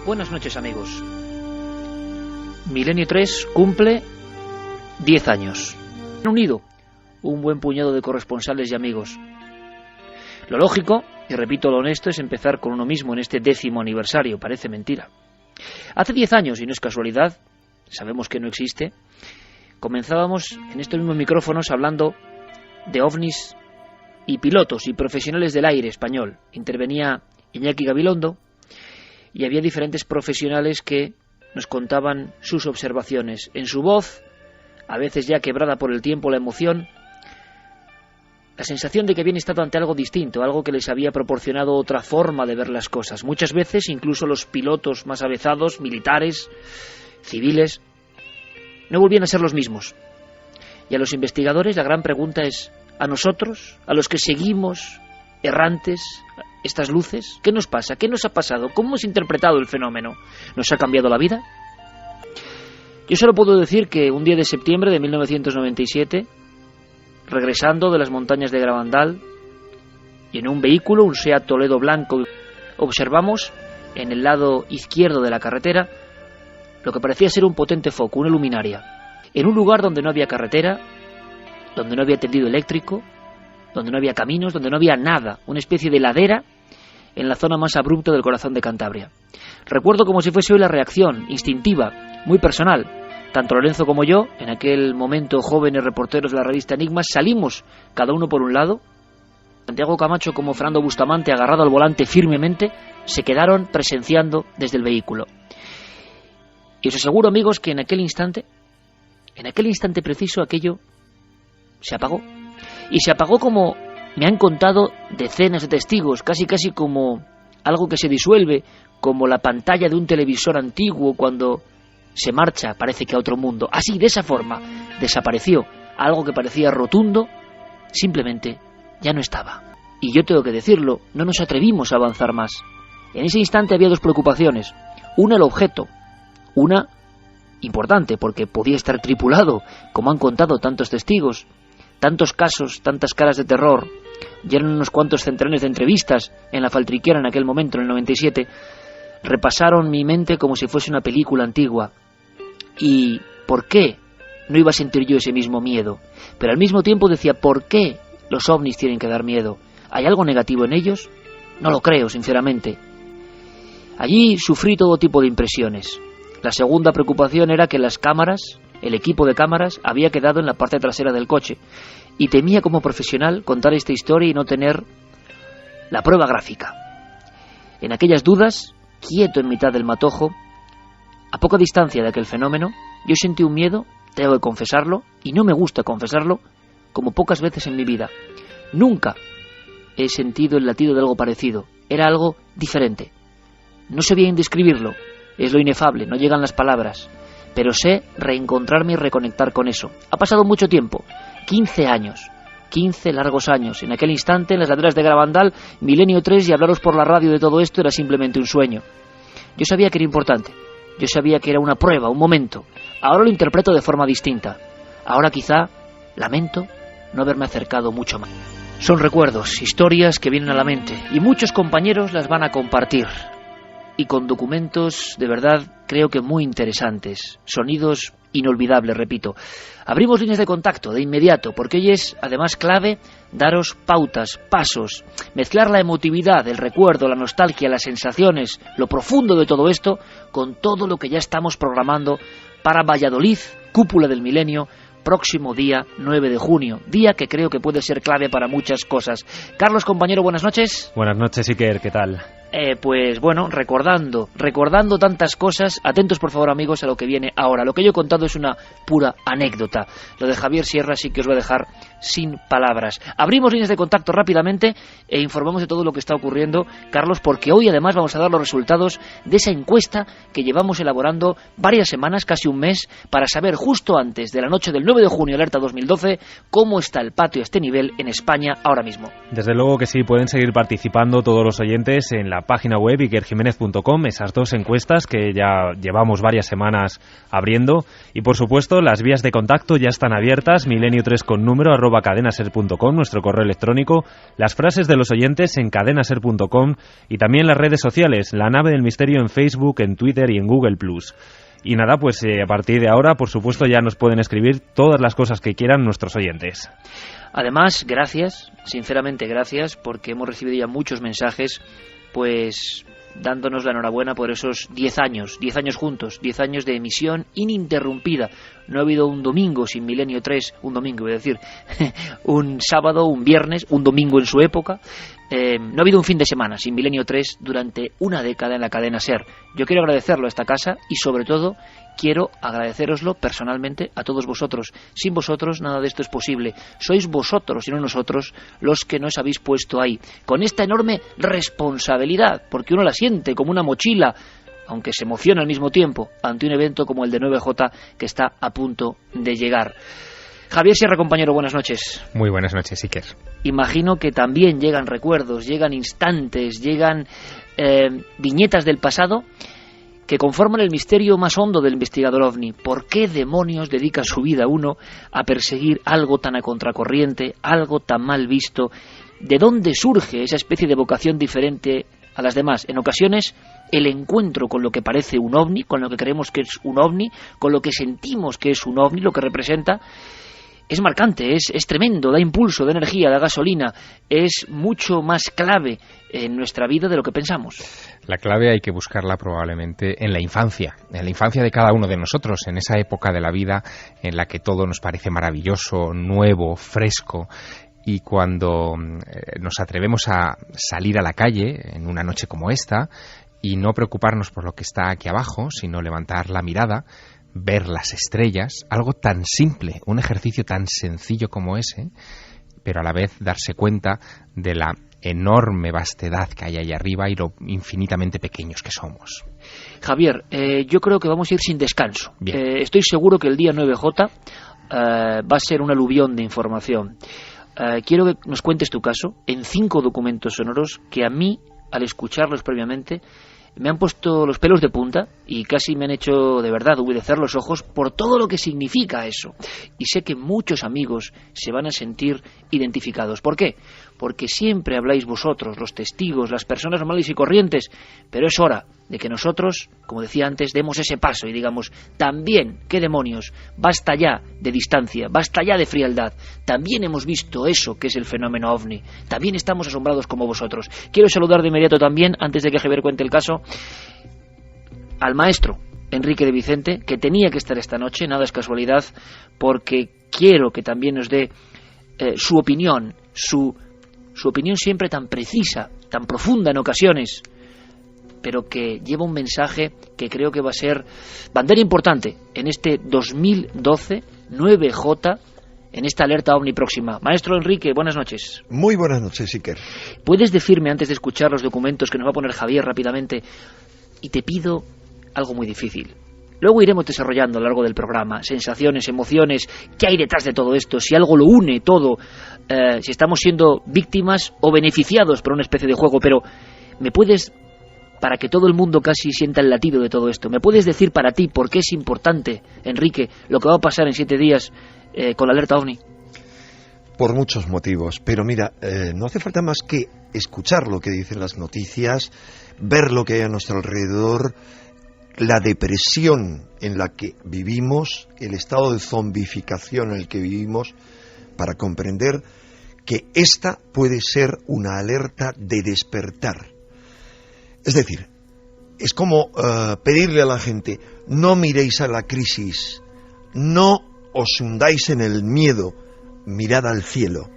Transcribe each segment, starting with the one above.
Buenas noches, amigos. Milenio 3 cumple 10 años. Han unido un buen puñado de corresponsales y amigos. Lo lógico, y repito lo honesto, es empezar con uno mismo en este 10º aniversario. Parece mentira. Hace 10 años, y no es casualidad, sabemos que no existe, comenzábamos en estos mismos micrófonos hablando de ovnis y pilotos y profesionales del aire español. Intervenía Iñaki Gabilondo y había diferentes profesionales que nos contaban sus observaciones. En su voz, a veces ya quebrada por el tiempo, la emoción, la sensación de que habían estado ante algo distinto, algo que les había proporcionado otra forma de ver las cosas. Muchas veces, incluso los pilotos más avezados, militares, civiles, no volvían a ser los mismos. Y a los investigadores la gran pregunta es, ¿a nosotros, a los que seguimos errantes estas luces, qué nos pasa? ¿Qué nos ha pasado? ¿Cómo hemos interpretado el fenómeno? ¿Nos ha cambiado la vida? Yo solo puedo decir que un día de septiembre de 1997, regresando de las montañas de Gravandal, y en un vehículo, un Seat Toledo blanco, observamos en el lado izquierdo de la carretera lo que parecía ser un potente foco, una luminaria, en un lugar donde no había carretera, donde no había tendido eléctrico, donde no había caminos, donde no había nada, una especie de ladera en la zona más abrupta del corazón de Cantabria. Recuerdo como si fuese hoy la reacción instintiva, muy personal. Tanto Lorenzo como yo, en aquel momento jóvenes reporteros de la revista Enigmas, salimos cada uno por un lado. Santiago Camacho como Fernando Bustamante, agarrado al volante firmemente, se quedaron presenciando desde el vehículo. Y os aseguro, amigos, que en aquel instante preciso, aquello se apagó. Y se apagó como me han contado decenas de testigos, casi como algo que se disuelve, como la pantalla de un televisor antiguo cuando se marcha, parece que a otro mundo. Así, de esa forma, desapareció. Algo que parecía rotundo, simplemente ya no estaba. Y yo tengo que decirlo, no nos atrevimos a avanzar más. En ese instante había dos preocupaciones. Una, el objeto. Una, importante, porque podía estar tripulado, como han contado tantos testigos. Tantos casos, tantas caras de terror, ya eran unos cuantos centenares de entrevistas en la Faltriquera en aquel momento, en el 97, repasaron mi mente como si fuese una película antigua. ¿Y por qué no iba a sentir yo ese mismo miedo? Pero al mismo tiempo decía, ¿por qué los ovnis tienen que dar miedo? ¿Hay algo negativo en ellos? No lo creo, sinceramente. Allí sufrí todo tipo de impresiones. La segunda preocupación era que las cámaras, el equipo de cámaras, había quedado en la parte trasera del coche, y temía como profesional contar esta historia y no tener la prueba gráfica. En aquellas dudas, quieto en mitad del matojo, a poca distancia de aquel fenómeno, yo sentí un miedo, tengo que confesarlo, y no me gusta confesarlo, como pocas veces en mi vida. Nunca he sentido el latido de algo parecido, era algo diferente. No sé bien describirlo, es lo inefable, no llegan las palabras, pero sé reencontrarme y reconectar con eso. Ha pasado mucho tiempo, 15 años, 15 largos años. En aquel instante, en las laderas de Gravandal, Milenio 3, y hablaros por la radio de todo esto era simplemente un sueño. Yo sabía que era importante, yo sabía que era una prueba, un momento. Ahora lo interpreto de forma distinta. Ahora quizá lamento no haberme acercado mucho más. Son recuerdos, historias que vienen a la mente, y muchos compañeros las van a compartir. Y con documentos de verdad creo que muy interesantes, sonidos inolvidables, repito. Abrimos líneas de contacto de inmediato, porque hoy es además clave daros pautas, pasos, mezclar la emotividad, el recuerdo, la nostalgia, las sensaciones, lo profundo de todo esto, con todo lo que ya estamos programando para Valladolid, Cúpula del Milenio, próximo día 9 de junio, día que creo que puede ser clave para muchas cosas. Carlos, compañero, buenas noches. Buenas noches, Iker, ¿qué tal? Pues bueno, recordando tantas cosas. Atentos por favor, amigos, a lo que viene ahora. Lo que yo he contado es una pura anécdota. Lo de Javier Sierra sí que os voy a dejar sin palabras. Abrimos líneas de contacto rápidamente e informamos de todo lo que está ocurriendo, Carlos, porque hoy además vamos a dar los resultados de esa encuesta que llevamos elaborando varias semanas, casi un mes, para saber justo antes de la noche del 9 de junio, alerta 2012, cómo está el patio a este nivel en España ahora mismo. Desde luego que sí, pueden seguir participando todos los oyentes en la la página web ikerjimenez.com, esas 2 encuestas que ya llevamos varias semanas abriendo, y por supuesto las vías de contacto ya están abiertas, milenio3 con número @cadenaser.com, nuestro correo electrónico, las frases de los oyentes en cadenaser.com y también las redes sociales, La Nave del Misterio en Facebook, en Twitter y en Google+. Y nada, pues a partir de ahora, por supuesto, ya nos pueden escribir todas las cosas que quieran nuestros oyentes. Además, gracias, sinceramente gracias, porque hemos recibido ya muchos mensajes, pues dándonos la enhorabuena por esos 10 años juntos, 10 años de emisión ininterrumpida. No ha habido un domingo sin Milenio 3, un domingo, voy a decir, un sábado, un viernes, un domingo en su época. No ha habido un fin de semana sin Milenio 3 durante una década en la cadena SER. Yo quiero agradecerlo a esta casa y sobre todo quiero agradecéroslo personalmente a todos vosotros. Sin vosotros nada de esto es posible. Sois vosotros y no nosotros los que nos habéis puesto ahí, con esta enorme responsabilidad, porque uno la siente como una mochila, aunque se emociona al mismo tiempo ante un evento como el de 9J que está a punto de llegar. Javier Sierra, compañero, buenas noches. Muy buenas noches, Iker. Imagino que también llegan recuerdos, llegan instantes, llegan viñetas del pasado que conforman el misterio más hondo del investigador OVNI. ¿Por qué demonios dedica su vida uno a perseguir algo tan a contracorriente, algo tan mal visto? ¿De dónde surge esa especie de vocación diferente a las demás? En ocasiones, el encuentro con lo que parece un OVNI, con lo que creemos que es un OVNI, con lo que sentimos que es un OVNI, lo que representa, es marcante, es tremendo, da impulso, da energía, da gasolina, es mucho más clave en nuestra vida de lo que pensamos. La clave hay que buscarla probablemente en la infancia de cada uno de nosotros, en esa época de la vida en la que todo nos parece maravilloso, nuevo, fresco. Y cuando nos atrevemos a salir a la calle en una noche como esta y no preocuparnos por lo que está aquí abajo, sino levantar la mirada, ver las estrellas, algo tan simple, un ejercicio tan sencillo como ese, pero a la vez darse cuenta de la enorme vastedad que hay ahí arriba y lo infinitamente pequeños que somos. Javier, yo creo que vamos a ir sin descanso. Estoy seguro que el día 9J va a ser un aluvión de información. Quiero que nos cuentes tu caso en 5 documentos sonoros que a mí, al escucharlos previamente, me han puesto los pelos de punta y casi me han hecho de verdad humedecer los ojos por todo lo que significa eso. Y sé que muchos amigos se van a sentir identificados. ¿Por qué? Porque siempre habláis vosotros, los testigos, las personas normales y corrientes, pero es hora de que nosotros, como decía antes, demos ese paso y digamos, también, ¿qué demonios? Basta ya de distancia, basta ya de frialdad. También hemos visto eso que es el fenómeno OVNI. También estamos asombrados como vosotros. Quiero saludar de inmediato también, antes de que Javier cuente el caso, al maestro Enrique de Vicente, que tenía que estar esta noche, nada es casualidad, porque quiero que también nos dé su opinión, su opinión siempre tan precisa, tan profunda en ocasiones, pero que lleva un mensaje que creo que va a ser bandera importante en este 2012 9J, en esta alerta OVNI próxima. Maestro Enrique, buenas noches. Muy buenas noches, Iker. ¿Puedes decirme, antes de escuchar los documentos que nos va a poner Javier rápidamente, y te pido algo muy difícil? Luego iremos desarrollando a lo largo del programa sensaciones, emociones, qué hay detrás de todo esto, si algo lo une todo, si estamos siendo víctimas o beneficiados por una especie de juego, pero ¿me puedes, para que todo el mundo casi sienta el latido de todo esto, me puedes decir para ti por qué es importante, Enrique, lo que va a pasar en 7 días con la alerta OVNI? Por muchos motivos, pero mira, no hace falta más que escuchar lo que dicen las noticias, ver lo que hay a nuestro alrededor, la depresión en la que vivimos, el estado de zombificación en el que vivimos, para comprender que esta puede ser una alerta de despertar. Es decir, es como pedirle a la gente, no miréis a la crisis, no os hundáis en el miedo, mirad al cielo.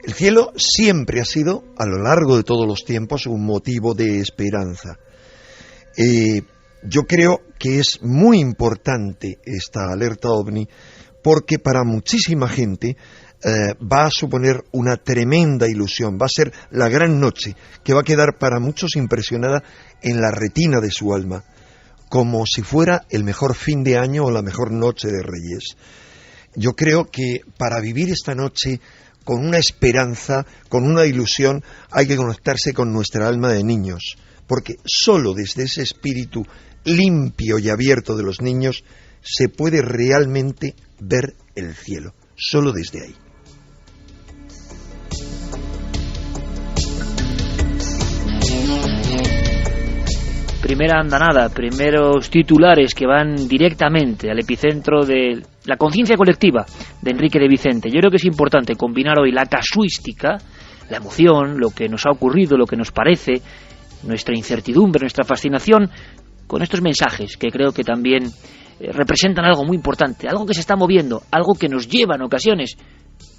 El cielo siempre ha sido, a lo largo de todos los tiempos, un motivo de esperanza. Yo creo que es muy importante esta alerta OVNI porque para muchísima gente va a suponer una tremenda ilusión, va a ser la gran noche que va a quedar para muchos impresionada en la retina de su alma, como si fuera el mejor fin de año o la mejor noche de Reyes. Yo creo que para vivir esta noche con una esperanza, con una ilusión, hay que conectarse con nuestra alma de niños, porque solo desde ese espíritu limpio y abierto de los niños se puede realmente ver el cielo, solo desde ahí. Primera andanada, primeros titulares que van directamente al epicentro de la conciencia colectiva de Enrique de Vicente. Yo creo que es importante combinar hoy la casuística, la emoción, lo que nos ha ocurrido, lo que nos parece, nuestra incertidumbre, nuestra fascinación, con estos mensajes que creo que también representan algo muy importante, algo que se está moviendo, algo que nos lleva en ocasiones,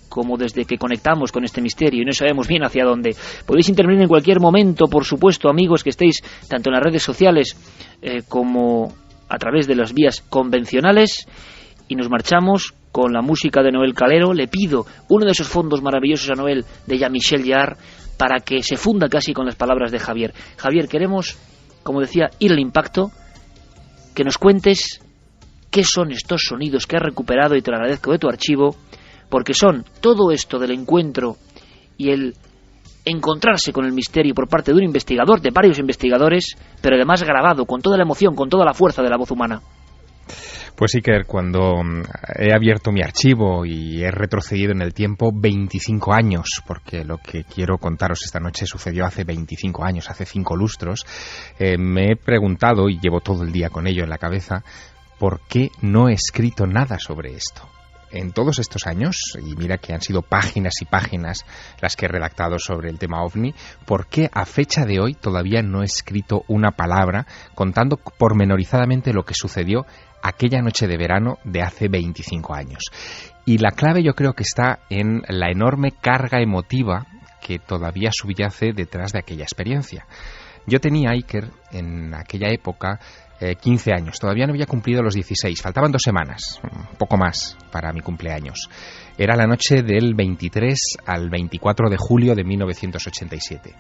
como desde que conectamos con este misterio y no sabemos bien hacia dónde. Podéis intervenir en cualquier momento, por supuesto, amigos que estéis tanto en las redes sociales como a través de las vías convencionales, y nos marchamos con la música de Noel Calero. Le pido uno de esos fondos maravillosos a Noel de Jean-Michel Jarre para que se funda casi con las palabras de Javier. Javier, queremos, como decía, ir al impacto, que nos cuentes qué son estos sonidos que has recuperado, y te lo agradezco, de tu archivo, porque son todo esto del encuentro y el encontrarse con el misterio por parte de un investigador, de varios investigadores, pero además grabado con toda la emoción, con toda la fuerza de la voz humana. Pues Iker, cuando he abierto mi archivo y he retrocedido en el tiempo 25 años, porque lo que quiero contaros esta noche sucedió hace 25 años, hace 5 lustros, me he preguntado, y llevo todo el día con ello en la cabeza, ¿por qué no he escrito nada sobre esto? En todos estos años, y mira que han sido páginas y páginas las que he redactado sobre el tema OVNI, ¿por qué a fecha de hoy todavía no he escrito una palabra contando pormenorizadamente lo que sucedió aquella noche de verano de hace 25 años? Y la clave yo creo que está en la enorme carga emotiva que todavía subyace detrás de aquella experiencia. Yo tenía, Iker, en aquella época 15 años, todavía no había cumplido los 16, faltaban 2 semanas, un poco más para mi cumpleaños. Era la noche del 23 al 24 de julio de 1987.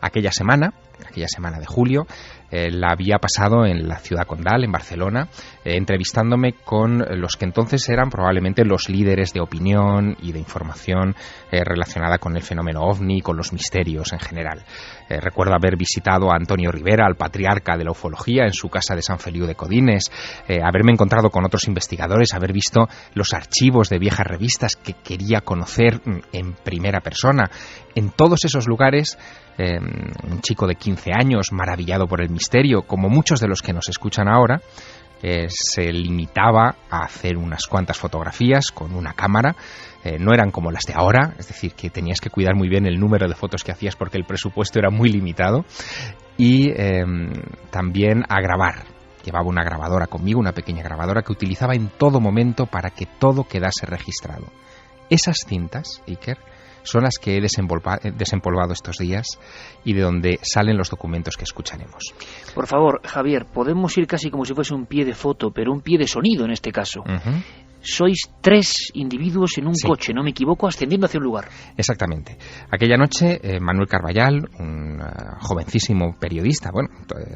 Aquella semana de julio, la había pasado en la ciudad condal, en Barcelona, entrevistándome con los que entonces eran probablemente los líderes de opinión y de información relacionada con el fenómeno OVNI, con los misterios en general. Recuerdo haber visitado a Antonio Rivera, al patriarca de la ufología, en su casa de San Feliu de Codines, haberme encontrado con otros investigadores, haber visto los archivos de viejas revistas que quería conocer en primera persona. En todos esos lugares, un chico de 15 años, maravillado por el misterio, como muchos de los que nos escuchan ahora, se limitaba a hacer unas cuantas fotografías con una cámara. No eran como las de ahora, es decir, que tenías que cuidar muy bien el número de fotos que hacías porque el presupuesto era muy limitado, y también a grabar. Llevaba una grabadora conmigo, una pequeña grabadora que utilizaba en todo momento para que todo quedase registrado. Esas cintas, Iker, son las que he desempolvado estos días y de donde salen los documentos que escucharemos. Por favor, Javier, podemos ir casi como si fuese un pie de foto, pero un pie de sonido en este caso. Uh-huh. Sois 3 individuos en un coche, ¿no me equivoco?, ascendiendo hacia un lugar. Exactamente. Aquella noche, Manuel Carballal, un jovencísimo periodista,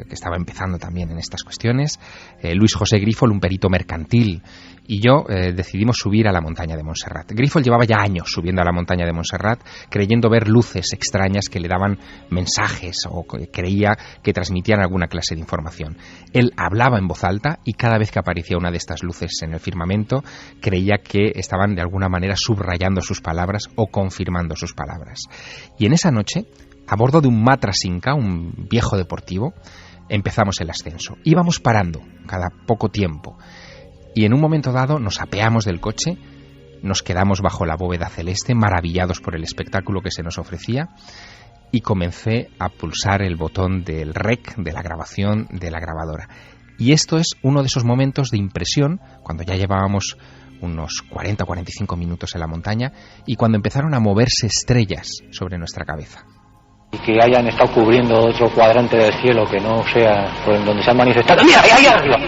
que estaba empezando también en estas cuestiones, Luis José Grífol, un perito mercantil, y yo decidimos subir a la montaña de Montserrat. Grífol llevaba ya años subiendo a la montaña de Montserrat, creyendo ver luces extrañas que le daban mensajes o que creía que transmitían alguna clase de información. Él hablaba en voz alta y cada vez que aparecía una de estas luces en el firmamento, creía que estaban de alguna manera subrayando sus palabras o confirmando sus palabras. Y en esa noche, a bordo de un Matras Inca, un viejo deportivo, empezamos el ascenso. Íbamos parando cada poco tiempo y en un momento dado nos apeamos del coche, nos quedamos bajo la bóveda celeste, maravillados por el espectáculo que se nos ofrecía, y comencé a pulsar el botón del rec, de la grabación de la grabadora. Y esto es uno de esos momentos de impresión, cuando ya llevábamos unos 40 o 45 minutos en la montaña y cuando empezaron a moverse estrellas sobre nuestra cabeza. Y que hayan estado cubriendo otro cuadrante del cielo que no sea por donde se han manifestado. ¡Mira, ahí arriba!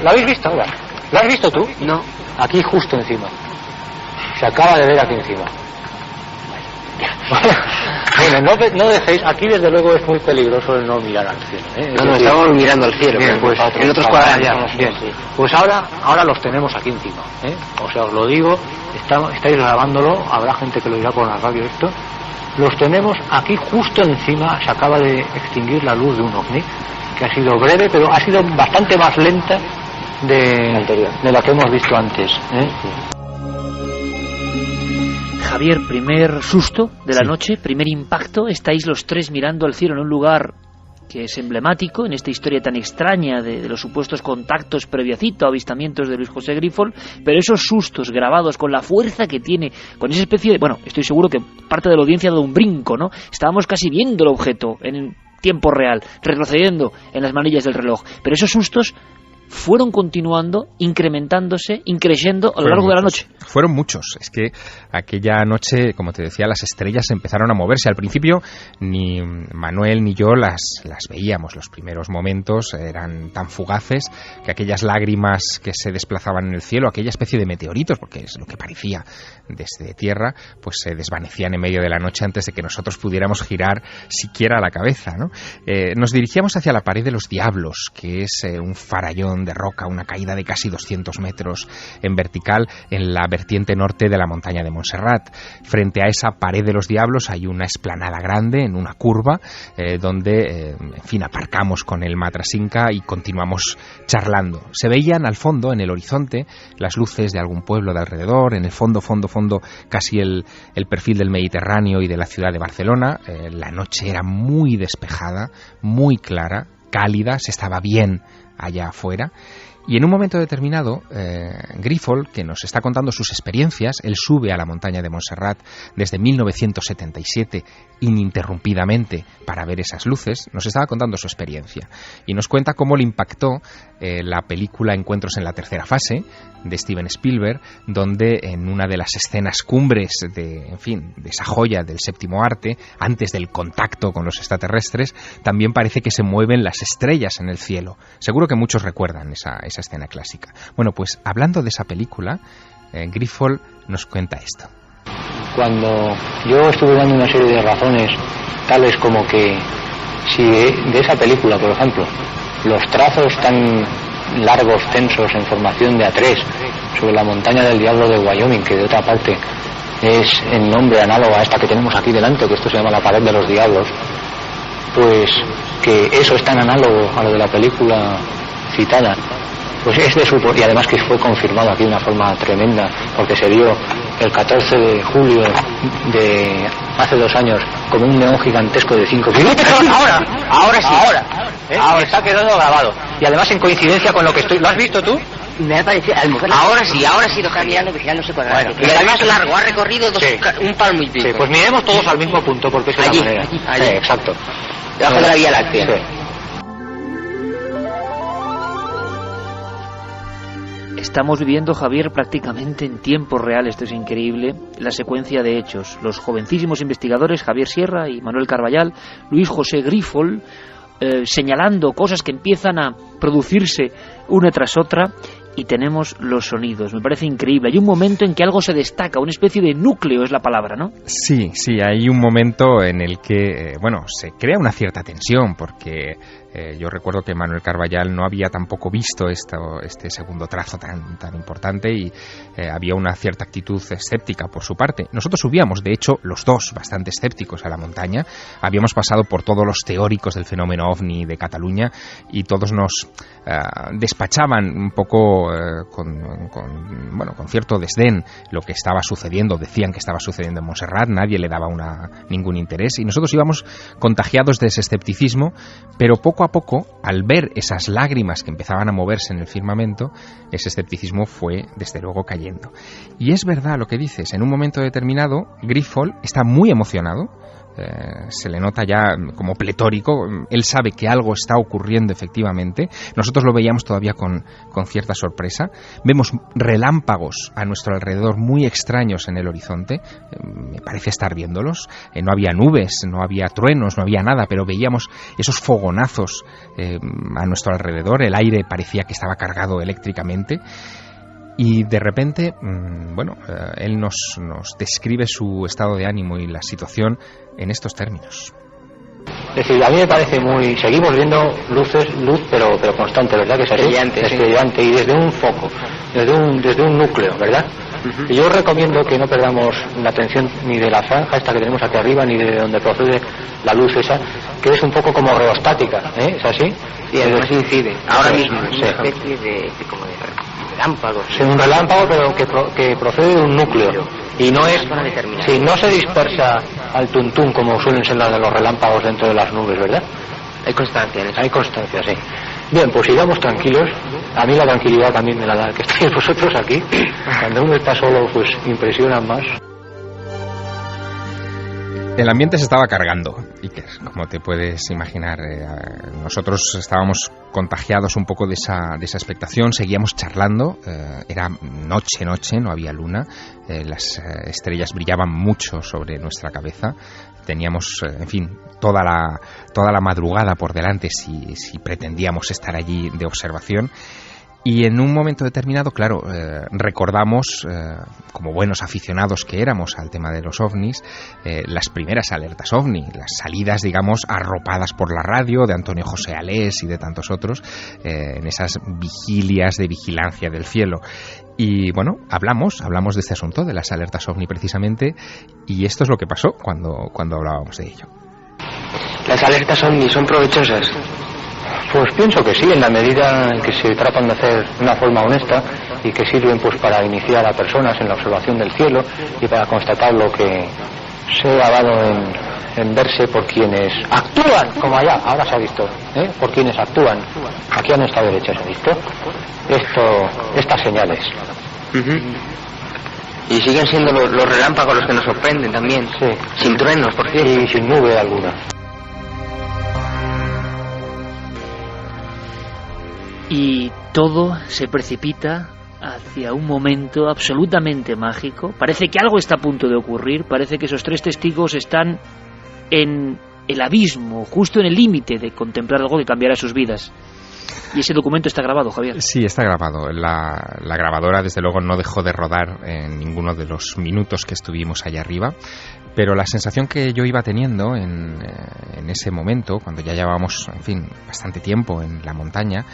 ¿La habéis visto ahora? ¿La has visto tú? No. Aquí justo encima. Se acaba de ver aquí encima. Bueno, no dejéis, aquí desde luego es muy peligroso el no mirar al cielo. No, estamos mirando al cielo. Bien, pues, en otros cuadrantes. Bien, sí. Pues ahora los tenemos aquí encima. O sea, os lo digo, estáis grabándolo, habrá gente que lo dirá por la radio esto. Los tenemos aquí justo encima, se acaba de extinguir la luz de un ovni, que ha sido breve, pero ha sido bastante más lenta de la que hemos visto antes. Javier, primer susto de la noche, primer impacto, estáis los tres mirando al cielo en un lugar que es emblemático en esta historia tan extraña de los supuestos contactos previacito, avistamientos de Luis José Grífol, pero esos sustos grabados con la fuerza que tiene, con esa especie de... Bueno, estoy seguro que parte de la audiencia ha dado un brinco, ¿no? Estábamos casi viendo el objeto en tiempo real, retrocediendo en las manillas del reloj, pero esos sustos fueron continuando, incrementándose, increciendo a lo largo de la noche. Fueron muchos. Es que aquella noche, como te decía, las estrellas empezaron a moverse. Al principio ni Manuel ni yo las veíamos. Los primeros momentos eran tan fugaces que aquellas lágrimas que se desplazaban en el cielo, aquella especie de meteoritos, porque es lo que parecía desde tierra, pues se desvanecían en medio de la noche antes de que nosotros pudiéramos girar siquiera la cabeza, ¿no? Nos dirigíamos hacia la pared de los diablos, que es un farallón de roca, una caída de casi 200 metros en vertical en la vertiente norte de la montaña de Montserrat. Frente a esa pared de los diablos hay una explanada grande en una curva donde, en fin, aparcamos con el Matrasinca y continuamos charlando. Se veían al fondo, en el horizonte, las luces de algún pueblo de alrededor, en el fondo casi el perfil del Mediterráneo y de la ciudad de Barcelona. La noche era muy despejada, muy clara, cálida, se estaba bien allá afuera. Y en un momento determinado, Grífol, que nos está contando sus experiencias, él sube a la montaña de Montserrat desde 1977 ininterrumpidamente para ver esas luces, nos estaba contando su experiencia y nos cuenta cómo le impactó la película Encuentros en la tercera fase de Steven Spielberg, donde en una de las escenas cumbres de esa joya del séptimo arte, antes del contacto con los extraterrestres, también parece que se mueven las estrellas en el cielo. Seguro que muchos recuerdan esa escena clásica. Bueno, pues hablando de esa película, Grífol nos cuenta esto. Cuando yo estuve dando una serie de razones, tales como que si de esa película, por ejemplo, los trazos tan largos, tensos, en formación de A3, sobre la montaña del Diablo de Wyoming, que de otra parte es en nombre análogo a esta que tenemos aquí delante, que esto se llama la pared de los diablos, pues que eso es tan análogo a lo de la película citada, pues es de su... Y además que fue confirmado aquí de una forma tremenda, porque se vio el 14 de julio de hace 2 años como un neón gigantesco de 5 kilómetros. Ahora sí. Ahora está quedando grabado. Y además en coincidencia con lo que estoy... ¿Lo has visto tú? Me ha parecido... Ahora sí lo cambiando, que ya no sé cuál. Bueno, y además largo, ha recorrido un palmo y pico. Sí, pues miremos todos al mismo punto, porque es la manera. Allí. Sí, exacto. Debajo de la Vía Láctea. Sí. Estamos viviendo, Javier, prácticamente en tiempo real, esto es increíble, la secuencia de hechos. Los jovencísimos investigadores, Javier Sierra y Manuel Carballal, Luis José Grífol, señalando cosas que empiezan a producirse una tras otra, y tenemos los sonidos. Me parece increíble. Hay un momento en que algo se destaca, una especie de núcleo es la palabra, ¿no? Sí, hay un momento en el que, se crea una cierta tensión, porque yo recuerdo que Manuel Carballal no había tampoco visto este segundo trazo tan importante y había una cierta actitud escéptica por su parte. Nosotros subíamos, de hecho, los dos bastante escépticos a la montaña. Habíamos pasado por todos los teóricos del fenómeno OVNI de Cataluña y todos nos despachaban un poco con cierto desdén lo que estaba sucediendo. Decían que estaba sucediendo en Montserrat, nadie le daba ningún interés y nosotros íbamos contagiados de ese escepticismo, pero poco a poco, al ver esas lágrimas que empezaban a moverse en el firmamento, ese escepticismo fue desde luego cayendo. Y es verdad lo que dices, en un momento determinado Grífol está muy emocionado, se le nota ya como pletórico, él sabe que algo está ocurriendo efectivamente, nosotros lo veíamos todavía con cierta sorpresa, vemos relámpagos a nuestro alrededor muy extraños en el horizonte, me parece estar viéndolos, no había nubes, no había truenos, no había nada, pero veíamos esos fogonazos a nuestro alrededor, el aire parecía que estaba cargado eléctricamente. Y de repente, él nos describe su estado de ánimo y la situación en estos términos. Es decir, a mí me parece seguimos viendo luz, pero constante, ¿verdad? Que es así, estrellante, y desde un foco, desde un núcleo, ¿verdad? Y yo recomiendo que no perdamos la atención ni de la franja esta que tenemos aquí arriba, ni de donde procede la luz esa, que es un poco como reostática, ¿eh? ¿Es así? Sí, además incide. Ahora mismo, sí. Una especie de relámpago. Sí, un relámpago, pero que procede de un núcleo. Y no es, sí, no se dispersa al tuntún como suelen ser las de los relámpagos dentro de las nubes, ¿verdad? Hay constancia en eso. Hay constancia, sí. Bien, pues sigamos tranquilos. A mí la tranquilidad también me la da que estéis vosotros aquí. Cuando uno está solo, pues impresiona más. El ambiente se estaba cargando, Iker, como te puedes imaginar. Nosotros estábamos contagiados un poco de esa expectación, seguíamos charlando. Era noche, no había luna. Las estrellas brillaban mucho sobre nuestra cabeza. Teníamos, en fin, toda la madrugada por delante si pretendíamos estar allí de observación. Y en un momento determinado, claro, recordamos, como buenos aficionados que éramos al tema de los ovnis, las primeras alertas ovni, las salidas, digamos, arropadas por la radio de Antonio José Alés y de tantos otros, en esas vigilias de vigilancia del cielo. Y bueno, hablamos de este asunto, de las alertas ovni precisamente, y esto es lo que pasó cuando hablábamos de ello. ¿Las alertas ovni son provechosas? Pues pienso que sí, en la medida en que se tratan de hacer de una forma honesta y que sirven pues para iniciar a personas en la observación del cielo y para constatar lo que se ha dado en verse por quienes actúan, como allá, ahora se ha visto, por quienes actúan. Aquí a nuestra derecha se ha visto estas señales. Y siguen siendo los relámpagos los que nos sorprenden también, sí. Sin truenos, por cierto. Y sin nube alguna. Y todo se precipita hacia un momento absolutamente mágico. Parece que algo está a punto de ocurrir, parece que esos tres testigos están en el abismo, justo en el límite de contemplar algo que cambiará sus vidas. Y ese documento está grabado, Javier. Sí, está grabado. La grabadora, desde luego, no dejó de rodar en ninguno de los minutos que estuvimos allá arriba, pero la sensación que yo iba teniendo en ese momento, cuando ya llevábamos, en fin, bastante tiempo en la montaña,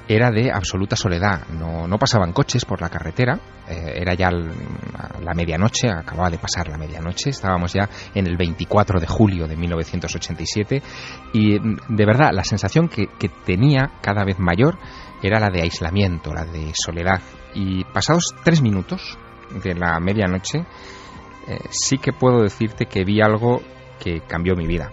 era de absoluta soledad. No pasaban coches por la carretera, era ya la medianoche, acababa de pasar la medianoche, estábamos ya en el 24 de julio de 1987 y de verdad la sensación que tenía cada vez mayor era la de aislamiento, la de soledad. Y pasados 3 minutos de la medianoche sí que puedo decirte que vi algo que cambió mi vida.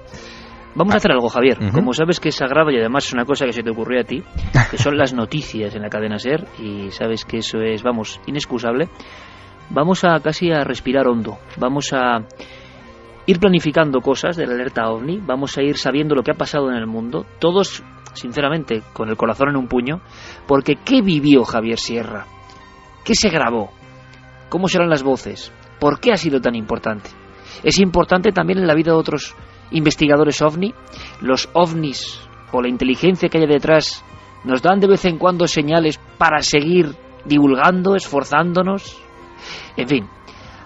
Vamos a hacer algo, Javier. Como sabes que es sagrado y además es una cosa que se te ocurrió a ti, que son las noticias en la cadena SER, y sabes que eso es, inexcusable, vamos a casi a respirar hondo, vamos a ir planificando cosas de la alerta OVNI, vamos a ir sabiendo lo que ha pasado en el mundo, todos, sinceramente, con el corazón en un puño, porque ¿qué vivió Javier Sierra? ¿Qué se grabó? ¿Cómo serán las voces? ¿Por qué ha sido tan importante? Es importante también en la vida de otros investigadores OVNI. Los OVNIs o la inteligencia que hay detrás nos dan de vez en cuando señales para seguir divulgando, esforzándonos. En fin,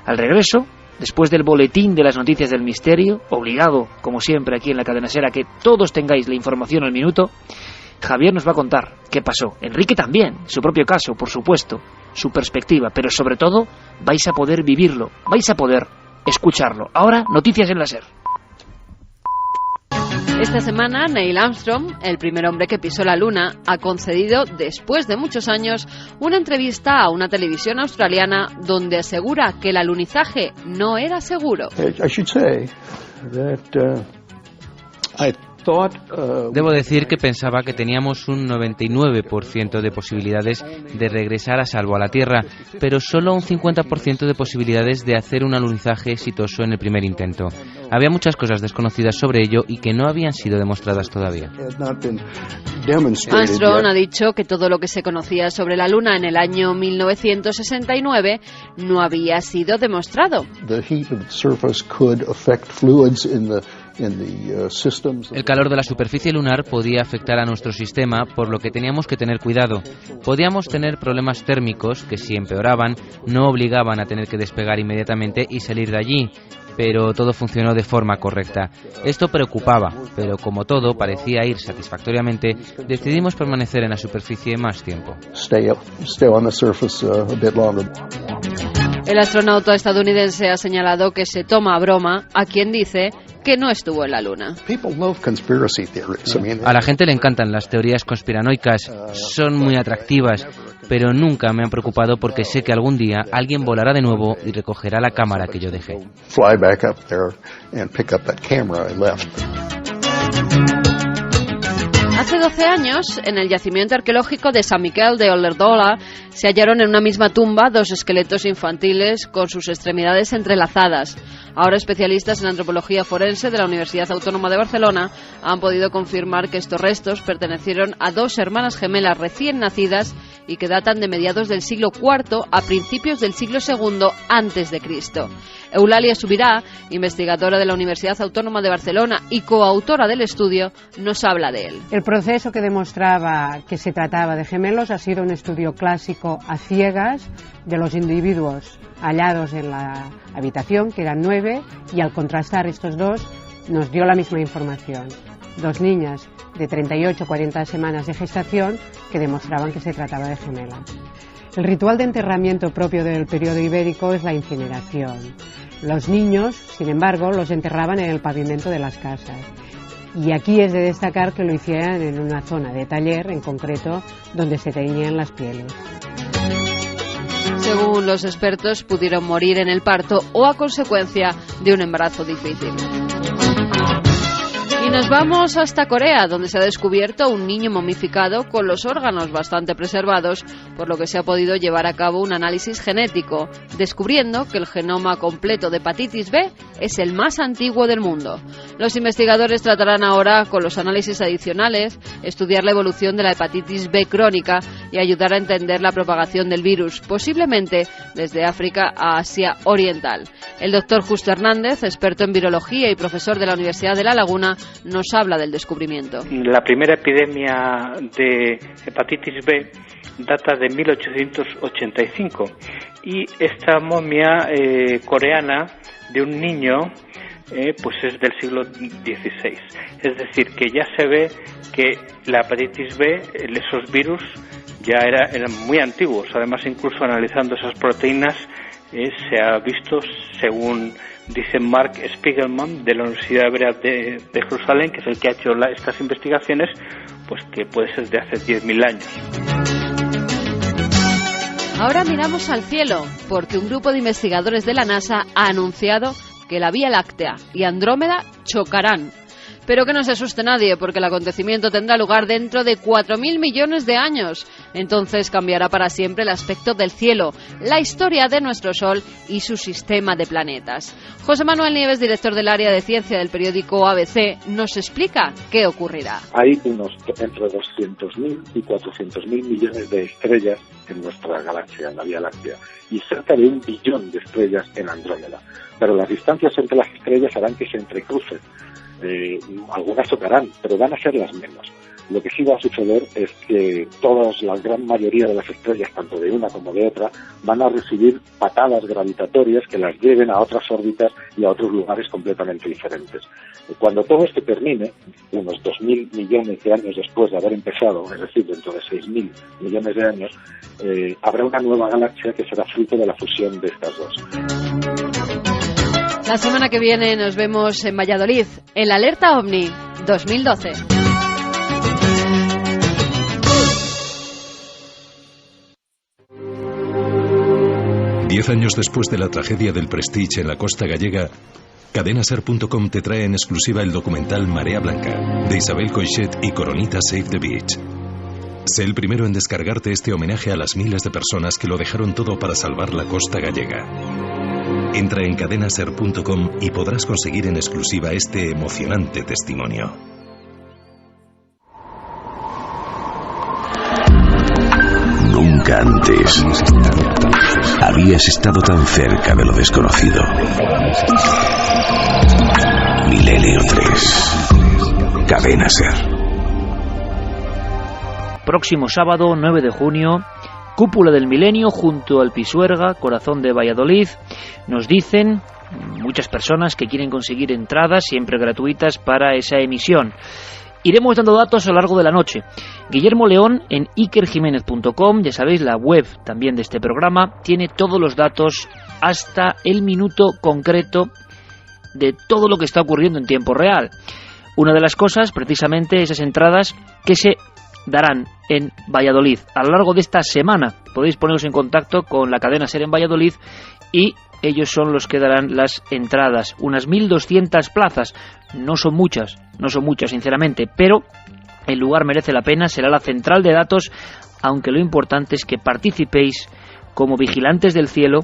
al regreso, después del boletín de las noticias del misterio, obligado, como siempre aquí en la cadena SER, a que todos tengáis la información al minuto, Javier nos va a contar qué pasó. Enrique también, su propio caso, por supuesto, su perspectiva, pero sobre todo vais a poder vivirlo, vais a poder escucharlo. Ahora, noticias en la SER. Esta semana, Neil Armstrong, el primer hombre que pisó la Luna, ha concedido, después de muchos años, una entrevista a una televisión australiana donde asegura que el alunizaje no era seguro. Debo decir que pensaba que teníamos un 99% de posibilidades de regresar a salvo a la Tierra, pero solo un 50% de posibilidades de hacer un alunizaje exitoso en el primer intento. Había muchas cosas desconocidas sobre ello y que no habían sido demostradas todavía. Armstrong ha dicho que todo lo que se conocía sobre la Luna en el año 1969 no había sido demostrado. El calor de la superficie lunar podía afectar a nuestro sistema, por lo que teníamos que tener cuidado. Podíamos tener problemas térmicos que, si empeoraban, no obligaban a tener que despegar inmediatamente y salir de allí, pero todo funcionó de forma correcta. Esto preocupaba, pero como todo parecía ir satisfactoriamente, decidimos permanecer en la superficie más tiempo. El astronauta estadounidense ha señalado que se toma a broma a quien dice que no estuvo en la Luna. A la gente le encantan las teorías conspiranoicas, son muy atractivas, pero nunca me han preocupado porque sé que algún día alguien volará de nuevo y recogerá la cámara que yo dejé. Hace 12 años, en el yacimiento arqueológico de San Miquel de Ollerdola, se hallaron en una misma tumba 2 esqueletos infantiles con sus extremidades entrelazadas. Ahora especialistas en antropología forense de la Universidad Autónoma de Barcelona han podido confirmar que estos restos pertenecieron a 2 hermanas gemelas recién nacidas y que datan de mediados del siglo IV a principios del siglo II a.C. Eulalia Subirá, investigadora de la Universidad Autónoma de Barcelona y coautora del estudio, nos habla de él. El proceso que demostraba que se trataba de gemelos ha sido un estudio clásico a ciegas de los individuos hallados en la habitación, que eran 9, y al contrastar estos 2 nos dio la misma información. 2 niñas de 38-40 semanas de gestación que demostraban que se trataba de gemelas. El ritual de enterramiento propio del periodo ibérico es la incineración. Los niños, sin embargo, los enterraban en el pavimento de las casas. Y aquí es de destacar que lo hicieran en una zona de taller, en concreto, donde se teñían las pieles. Según los expertos, pudieron morir en el parto o a consecuencia de un embarazo difícil. Y nos vamos hasta Corea, donde se ha descubierto un niño momificado con los órganos bastante preservados, por lo que se ha podido llevar a cabo un análisis genético, descubriendo que el genoma completo de hepatitis B es el más antiguo del mundo. Los investigadores tratarán ahora, con los análisis adicionales, estudiar la evolución de la hepatitis B crónica y ayudar a entender la propagación del virus, posiblemente desde África a Asia Oriental. El doctor Justo Hernández, experto en virología y profesor de la Universidad de La Laguna, nos habla del descubrimiento. La primera epidemia de hepatitis B data de 1885 y esta momia coreana de un niño pues es del siglo XVI. Es decir, que ya se ve que la hepatitis B, esos virus, ya eran muy antiguos. Además, incluso analizando esas proteínas, se ha visto, según dice Mark Spiegelman de la Universidad Hebrea de Jerusalén, que es el que ha hecho estas investigaciones, pues que puede ser de hace 10.000 años. Ahora miramos al cielo, porque un grupo de investigadores de la NASA ha anunciado que la Vía Láctea y Andrómeda chocarán. Pero que no se asuste nadie, porque el acontecimiento tendrá lugar dentro de 4.000 millones de años. Entonces cambiará para siempre el aspecto del cielo, la historia de nuestro Sol y su sistema de planetas. José Manuel Nieves, director del área de ciencia del periódico ABC, nos explica qué ocurrirá. Hay unos entre 200.000 y 400.000 millones de estrellas en nuestra galaxia, en la Vía Láctea, y cerca de 1 billón de estrellas en Andrómeda. Pero las distancias entre las estrellas harán que se entrecrucen. Algunas tocarán, pero van a ser las menos. Lo que sí va a suceder es que la gran mayoría de las estrellas, tanto de una como de otra, van a recibir patadas gravitatorias que las lleven a otras órbitas y a otros lugares completamente diferentes. Cuando todo esto termine, unos 2.000 millones de años después de haber empezado, es decir, dentro de 6.000 millones de años, habrá una nueva galaxia que será fruto de la fusión de estas dos. La semana que viene nos vemos en Valladolid, en la Alerta OVNI 2012. Diez años después de la tragedia del Prestige en la costa gallega, cadenaser.com te trae en exclusiva el documental Marea Blanca, de Isabel Coixet y Coronita Save the Beach. Sé el primero en descargarte este homenaje a las miles de personas que lo dejaron todo para salvar la costa gallega. Entra en cadenaser.com y podrás conseguir en exclusiva este emocionante testimonio. Nunca antes habías estado tan cerca de lo desconocido. Milenio 3. Cadena SER. Próximo sábado, 9 de junio, Cúpula del Milenio junto al Pisuerga, corazón de Valladolid. Nos dicen muchas personas que quieren conseguir entradas, siempre gratuitas, para esa emisión. Iremos dando datos a lo largo de la noche. Guillermo León en ikerjiménez.com, ya sabéis, la web también de este programa, tiene todos los datos hasta el minuto concreto de todo lo que está ocurriendo en tiempo real. Una de las cosas, precisamente, esas entradas que se darán en Valladolid. A lo largo de esta semana podéis poneros en contacto con la cadena SER en Valladolid y ellos son los que darán las entradas. Unas 1.200 plazas. No son muchas sinceramente, pero el lugar merece la pena. Será la central de datos, aunque lo importante es que participéis como vigilantes del cielo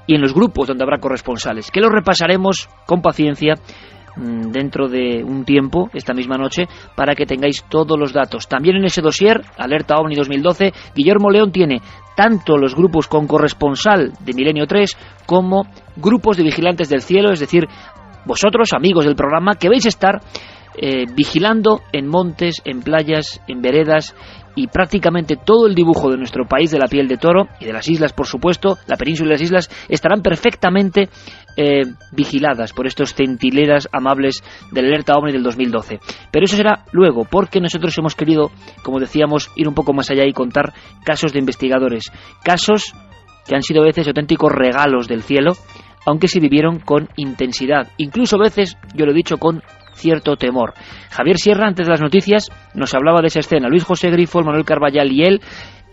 y en los grupos donde habrá corresponsales, que lo repasaremos con paciencia dentro de un tiempo, esta misma noche, para que tengáis todos los datos. También en ese dossier, Alerta OVNI 2012, Guillermo León tiene tanto los grupos con corresponsal de Milenio 3 como grupos de vigilantes del cielo, es decir, vosotros, amigos del programa, que vais a estar vigilando en montes, en playas, en veredas, y prácticamente todo el dibujo de nuestro país, de la piel de toro y de las islas, por supuesto, la península y las islas, estarán perfectamente vigiladas por estos centinelas amables del Alerta OVNI del 2012. Pero eso será luego, porque nosotros hemos querido, como decíamos, ir un poco más allá y contar casos de investigadores, casos que han sido a veces auténticos regalos del cielo, aunque se vivieron con intensidad, incluso a veces, yo lo he dicho, con cierto temor. Javier Sierra, antes de las noticias, nos hablaba de esa escena. Luis José Grifo, Manuel Carballal y él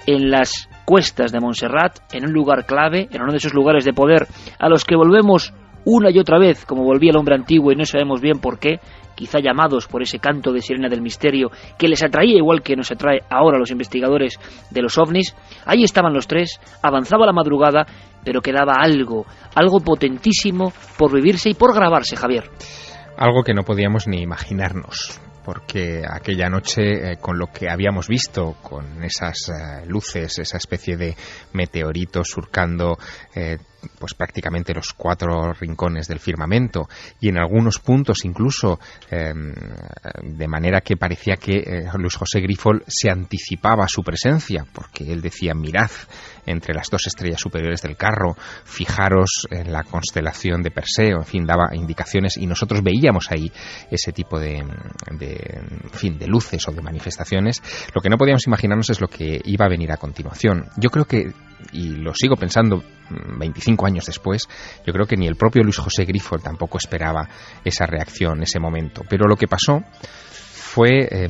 en las cuestas de Montserrat, en un lugar clave, en uno de esos lugares de poder a los que volvemos una y otra vez, como volvía el hombre antiguo y no sabemos bien por qué, quizá llamados por ese canto de sirena del misterio que les atraía igual que nos atrae ahora a los investigadores de los ovnis. Ahí estaban los tres, avanzaba la madrugada, pero quedaba algo potentísimo por vivirse y por grabarse, Javier. Algo que no podíamos ni imaginarnos, porque aquella noche, con lo que habíamos visto, con esas luces, esa especie de meteorito surcando pues prácticamente los 4 rincones del firmamento, y en algunos puntos incluso de manera que parecía que Luis José Grifo se anticipaba a su presencia, porque él decía: mirad entre las 2 estrellas superiores del carro, fijaros en la constelación de Perseo, en fin, daba indicaciones, y nosotros veíamos ahí ese tipo de luces o de manifestaciones. Lo que no podíamos imaginarnos es lo que iba a venir a continuación. Yo creo que, y lo sigo pensando 25 años después, yo creo que ni el propio Luis José Grifo tampoco esperaba esa reacción, ese momento. Pero lo que pasó fue,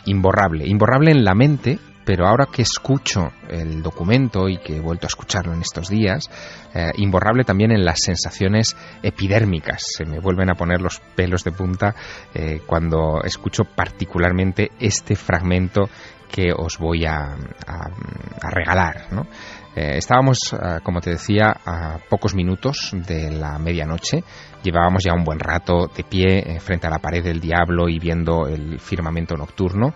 imborrable en la mente, pero ahora que escucho el documento y que he vuelto a escucharlo en estos días, imborrable también en las sensaciones epidérmicas. Se me vuelven a poner los pelos de punta cuando escucho particularmente este fragmento que os voy a regalar, ¿no? Estábamos, como te decía, a pocos minutos de la medianoche. Llevábamos ya un buen rato de pie frente a la pared del Diablo y viendo el firmamento nocturno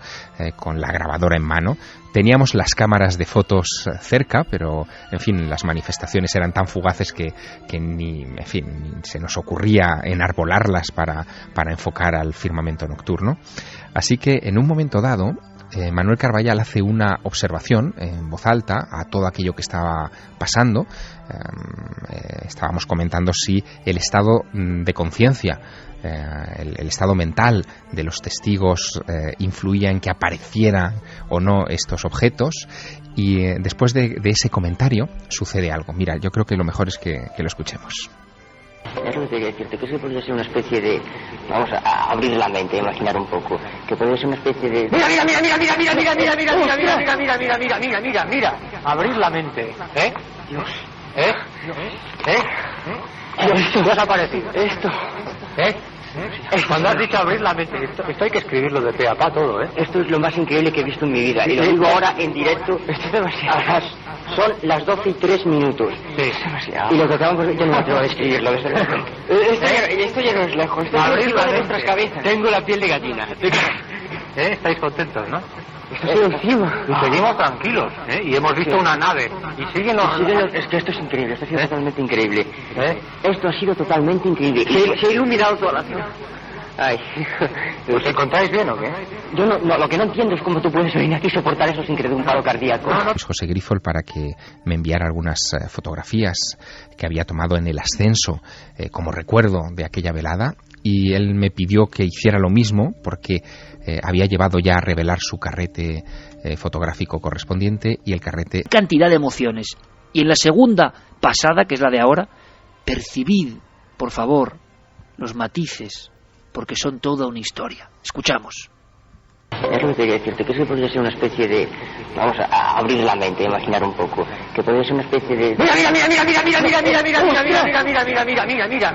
con la grabadora en mano. Teníamos las cámaras de fotos cerca, pero, en fin, las manifestaciones eran tan fugaces que ni se nos ocurría enarbolarlas para enfocar al firmamento nocturno. Así que, en un momento dado, Manuel Carballal hace una observación en voz alta a todo aquello que estaba pasando. Estábamos comentando si el estado de conciencia, el estado mental de los testigos influía en que aparecieran o no estos objetos, y después de ese comentario sucede algo. Mira, yo creo que lo mejor es que lo escuchemos. Es lo que quería decirte, que eso podría ser una especie de... Vamos a abrir la mente, a imaginar un poco. Que podría ser una especie de... Mira. Abrir la mente. Dios. Dios, ¿qué has aparecido? Esto. Cuando has dicho abrir la mente, esto hay que escribirlo de pe a pa todo, ¿eh? Esto es lo más increíble que he visto en mi vida. Y lo digo ahora en directo. Esto es demasiado. Son las 12:03. Sí, es demasiado. Y lo que acabamos de... Yo no me atrevo a describirlo, desde luego. Esto ya no es lejos. Esto abrir es la de mente. nuestras cabezas. Tengo la piel de gallina. ¿Estáis contentos, no? encima. Y seguimos tranquilos, ¿eh? Y hemos visto una nave. Y siguen los... Es que esto es increíble, esto ha sido totalmente increíble. Esto ha sido totalmente increíble. Se ha iluminado toda la zona. Ay. ¿Os encontráis bien o qué? Yo no, lo que no entiendo es cómo tú puedes venir aquí y soportar eso sin que te dé un paro cardíaco. José Grifol para que me enviara algunas fotografías que había tomado en el ascenso como recuerdo de aquella velada, y él me pidió que hiciera lo mismo porque había llevado ya a revelar su carrete fotográfico correspondiente y el carrete... Cantidad de emociones. Y en la segunda pasada, que es la de ahora, percibid, por favor, los matices, porque son toda una historia. Escuchamos. Es lo que quería decirte, que eso podría ser una especie de... Vamos a abrir la mente, imaginar un poco. Que podría ser una especie de...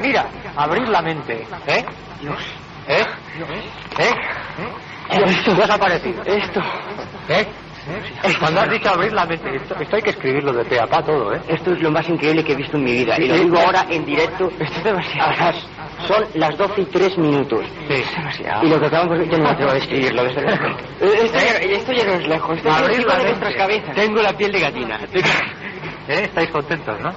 Mira. Abrir la mente, ¿eh? Dios. Esto ha desaparecido. Esto. Cuando has dicho abrir la mente, esto hay que escribirlo de pe a pa todo, ¿eh? Esto es lo más increíble que he visto en mi vida. Y lo digo ahora en directo. Esto es demasiado. Son las 12:03. Sí. Es demasiado. Y lo que acabamos de... Yo no me atrevo a describirlo, desde luego. Esto ya no es lejos. Esto abrir la de mente. nuestras cabezas. Tengo la piel de gallina. Estáis contentos, ¿no?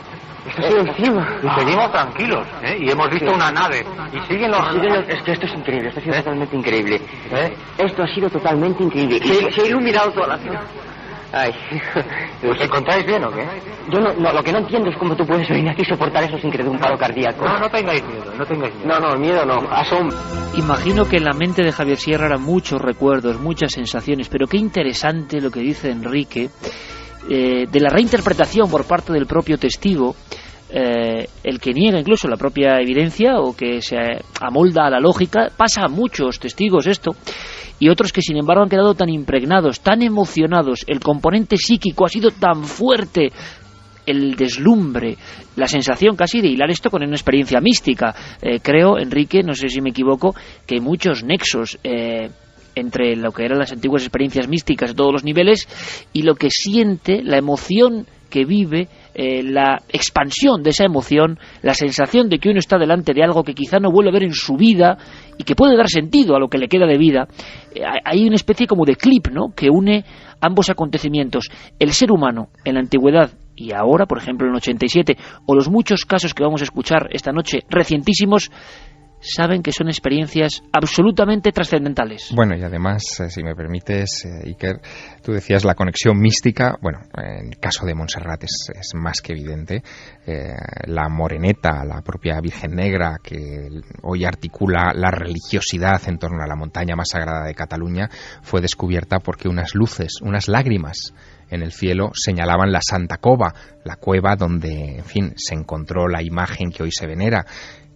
Esto ha sido encima. Y seguimos tranquilos, ¿eh? Y hemos visto una nave. Y siguen los... Es que esto es increíble, esto ha sido totalmente increíble. Esto ha sido totalmente increíble. Se ha iluminado toda la zona. Ay. ¿Os encontráis bien o qué? Yo no, lo que no entiendo es cómo tú puedes venir aquí y soportar eso sin que te dé un paro cardíaco. No tengáis miedo, No, miedo no, asombro. Imagino que en la mente de Javier Sierra eran muchos recuerdos, muchas sensaciones, pero qué interesante lo que dice Enrique, de la reinterpretación por parte del propio testigo, el que niega incluso la propia evidencia o que se amolda a la lógica. Pasa a muchos testigos esto, y otros que sin embargo han quedado tan impregnados, tan emocionados, el componente psíquico ha sido tan fuerte, el deslumbre, la sensación casi de hilar esto con una experiencia mística. Creo, Enrique, no sé si me equivoco, que hay muchos nexos entre lo que eran las antiguas experiencias místicas de todos los niveles y lo que siente, la emoción que vive, la expansión de esa emoción, la sensación de que uno está delante de algo que quizá no vuelve a ver en su vida y que puede dar sentido a lo que le queda de vida. Hay una especie como de clip, ¿no?, que une ambos acontecimientos. El ser humano en la antigüedad y ahora, por ejemplo en el 87, o los muchos casos que vamos a escuchar esta noche, recientísimos, saben que son experiencias absolutamente trascendentales. Bueno, y además, si me permites, Iker, tú decías la conexión mística. Bueno, en el caso de Montserrat es más que evidente. La Moreneta, la propia Virgen Negra, que hoy articula la religiosidad en torno a la montaña más sagrada de Cataluña, fue descubierta porque unas luces, unas lágrimas en el cielo señalaban la Santa Cova, la cueva donde, en fin, se encontró la imagen que hoy se venera.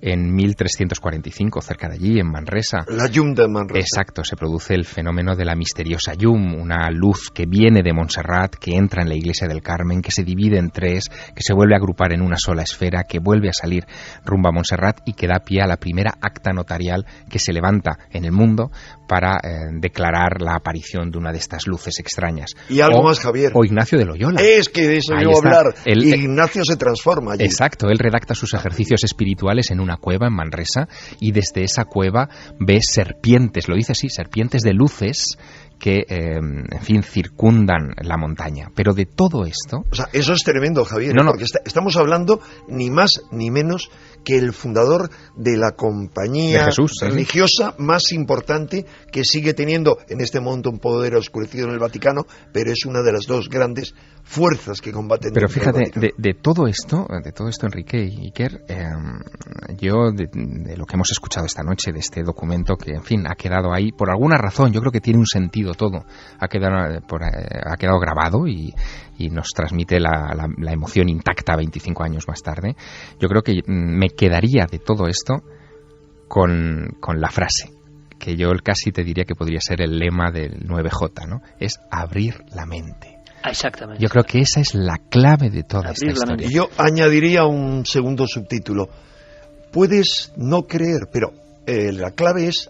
En 1345, cerca de allí, en Manresa. La llum de Manresa. Exacto, se produce el fenómeno de la misteriosa llum, una luz que viene de Montserrat, que entra en la iglesia del Carmen, que se divide en tres, que se vuelve a agrupar en una sola esfera, que vuelve a salir rumbo a Montserrat y que da pie a la primera acta notarial que se levanta en el mundo para declarar la aparición de una de estas luces extrañas. Y algo más, Javier. O Ignacio de Loyola. Es que de eso iba a hablar. Ignacio se transforma allí. Exacto, él redacta sus ejercicios espirituales en una cueva en Manresa y desde esa cueva ve serpientes, lo dice así, serpientes de luces que, en fin, circundan la montaña. Pero de todo esto... O sea, eso es tremendo, Javier, no. Porque estamos hablando ni más ni menos que el fundador de la compañía religiosa más importante que sigue teniendo en este momento un poder oscurecido en el Vaticano, pero es una de las dos grandes fuerzas que combaten. Pero fíjate, de todo esto, Enrique y Iker, yo de lo que hemos escuchado esta noche, de este documento que, en fin, ha quedado ahí por alguna razón, yo creo que tiene un sentido todo, ha quedado grabado y nos transmite la emoción intacta 25 años más tarde. Yo creo que me quedaría de todo esto con la frase, que yo casi te diría que podría ser el lema del 9J, ¿no? Es abrir la mente. Exactamente. Yo creo que esa es la clave de toda esta historia. Y yo añadiría un segundo subtítulo. Puedes no creer, pero la clave es